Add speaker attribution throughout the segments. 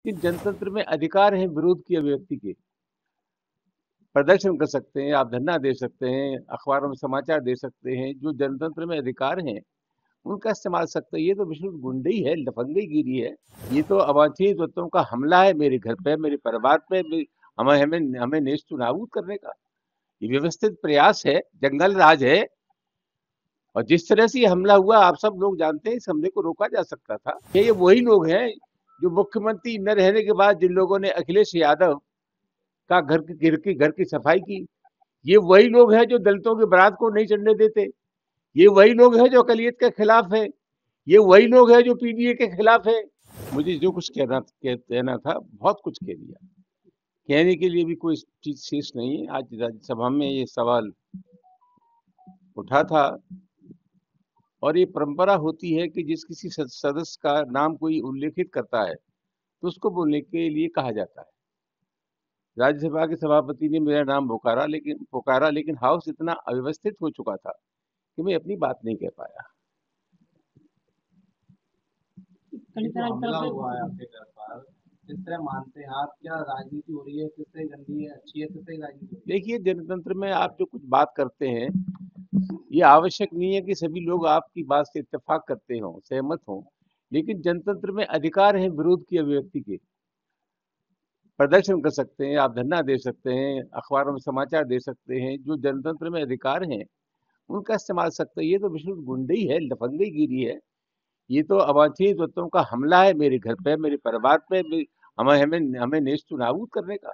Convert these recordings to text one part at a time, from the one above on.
Speaker 1: कि जनतंत्र में अधिकार है विरोध की अभिव्यक्ति के। प्रदर्शन कर सकते हैं, आप धरना दे सकते हैं, अखबारों में समाचार दे सकते हैं, जो जनतंत्र में अधिकार हैं उनका इस्तेमाल सकते हैं। ये तो विशुद्ध गुंडई है, लफंगईगिरी है। ये तो अवांछित तत्वों का हमला है मेरे घर पे, मेरे परिवार पे, हमें हमें हमें नेस्त नाबूद करने का। ये व्यवस्थित प्रयास है, जंगल राज है। और जिस तरह से ये हमला हुआ आप सब लोग जानते हैं, इस हमले को रोका जा सकता था। क्या ये वही लोग हैं जो मुख्यमंत्री न रहने के बाद जिन लोगों ने अखिलेश यादव का घर की सफाई की? ये वही लोग हैं जो दलितों की बारात को नहीं चढ़ने देते। ये वही लोग हैं जो अकलियत के खिलाफ है। ये वही लोग हैं जो पीडीए के खिलाफ है। मुझे जो कुछ कहना था बहुत कुछ कह दिया। कहने के लिए भी कोई चीज शेष नहीं है। आज राज्यसभा में ये सवाल उठा था और ये परंपरा होती है कि जिस किसी सदस्य का नाम कोई उल्लेखित करता है तो उसको बोलने के लिए कहा जाता है। राज्यसभा के सभापति ने मेरा नाम पुकारा, लेकिन हाउस इतना अव्यवस्थित हो चुका था कि मैं अपनी बात नहीं कह पाया।
Speaker 2: कई तरह हमला हुआ है आपके घर पर, किस तरह मानते हैं आप? क्या राजनीति हो रही है? किस तरह गंदी है, अच्छी है, किस तरह राजनीति हो रही है?
Speaker 1: देखिए, जनतंत्र में आप जो कुछ बात करते हैं ये आवश्यक नहीं है कि सभी लोग आपकी बात से इत्तेफाक करते हों, सहमत हों। लेकिन जनतंत्र में अधिकार है विरोध की अभिव्यक्ति के। प्रदर्शन कर सकते हैं, आप धरना दे सकते हैं, अखबारों में समाचार दे सकते हैं, जो जनतंत्र में अधिकार हैं उनका इस्तेमाल सकते हैं। ये तो विशुद्ध गुंडई है, लफंगईगिरी है। ये तो अवांछित तत्वों का हमला है मेरे घर पे, मेरे परिवार पे, हमें हमें हमें नेस्त नाबूद करने का।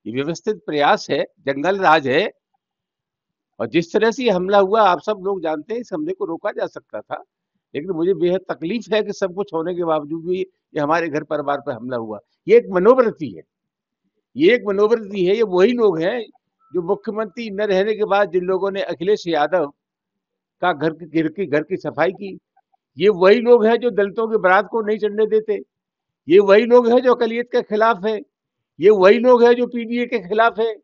Speaker 1: ये व्यवस्थित प्रयास है, जंगल राज है। और जिस तरह से ये हमला हुआ आप सब लोग जानते हैं, इस हमले को रोका जा सकता था। लेकिन मुझे बेहद तकलीफ है कि सब कुछ होने के बावजूद भी ये हमारे घर परिवार पर हमला हुआ। ये एक मनोवृत्ति है, ये एक मनोवृत्ति है। ये वही लोग हैं जो मुख्यमंत्री न रहने के बाद जिन लोगों ने अखिलेश यादव का घर की सफाई की। ये वही लोग हैं जो दलितों की बारात को नहीं चढ़ने देते। ये वही लोग हैं जो अकलियत के खिलाफ है। ये वही लोग हैं जो पीडीए के खिलाफ है।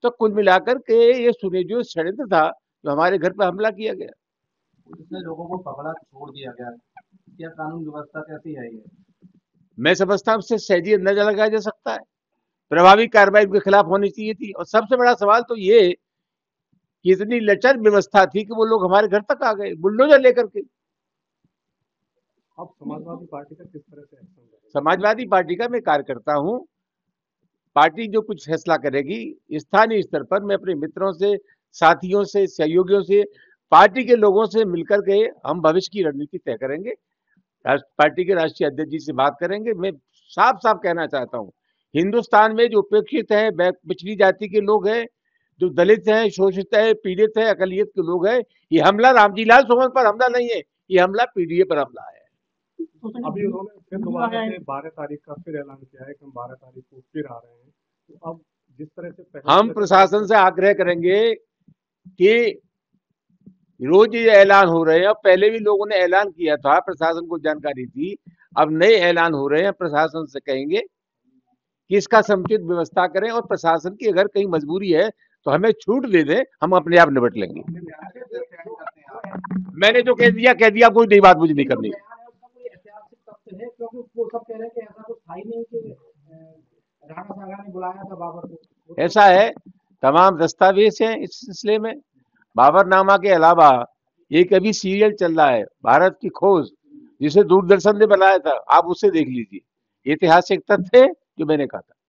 Speaker 1: तो कुल मिलाकर के ये सुनियोजित षड्यंत्र था जो हमारे घर पर हमला किया गया।
Speaker 2: पुलिस ने लोगों को पकड़ा, छोड़ दिया गया। क्या कानून व्यवस्था कैसी है ये?
Speaker 1: मैं समझता हूँ इससे सहजी अंदाजा लगाया जा सकता है। प्रभावी कार्रवाई उनके खिलाफ होनी चाहिए थी। और सबसे बड़ा सवाल तो ये कि इतनी लचर व्यवस्था थी कि वो लोग हमारे घर तक आ गए बुलडोजर लेकर के।
Speaker 2: अब समाजवादी पार्टी का किस तरह से एक्शन रहेगा?
Speaker 1: समाजवादी पार्टी का मैं कार्यकर्ता हूँ। पार्टी जो कुछ फैसला करेगी स्थानीय स्तर पर, मैं अपने मित्रों से, साथियों से, सहयोगियों से, पार्टी के लोगों से मिलकर के हम भविष्य की रणनीति तय करेंगे। पार्टी के राष्ट्रीय अध्यक्ष जी से बात करेंगे। मैं साफ साफ कहना चाहता हूँ, हिंदुस्तान में जो उपेक्षित है, पिछड़ी जाति के लोग हैं, जो दलित हैं, शोषित है, पीड़ित है, अकलियत के लोग हैं, ये हमला रामजी लाल सोमन पर हमला नहीं है, ये हमला पीडीए पर हमला है।
Speaker 2: अभी उन्होंने फिर दोबारा से 12 तारीख का फिर ऐलान किया है कि हम 12 तारीख को फिर आ रहे हैं। तो अब जिस तरह से पहले
Speaker 1: हम प्रशासन से आग्रह करेंगे कि रोज ये ऐलान हो रहे हैं, पहले भी लोगों ने ऐलान किया था, प्रशासन को जानकारी थी, अब नए ऐलान हो रहे हैं। प्रशासन से कहेंगे कि इसका समुचित व्यवस्था करें और प्रशासन की अगर कहीं मजबूरी है तो हमें छूट दे दें, हम अपने आप निपट लेंगे। मैंने जो कह दिया, कोई नई बात मुझे नहीं करनी।
Speaker 2: ऐतिहासिक तथ्य है, क्योंकि वो सब कह रहे हैं कि ऐसा कुछ था ही नहीं कि राणा सांगा ने बुलाया था बाबर को।
Speaker 1: ऐसा है, तमाम दस्तावेज हैं इस सिलसिले में। बाबरनामा के अलावा एक अभी सीरियल चल रहा है, भारत की खोज, जिसे दूरदर्शन ने बनाया था, आप उसे देख लीजिए। ऐतिहासिक तथ्य है जो मैंने कहा था।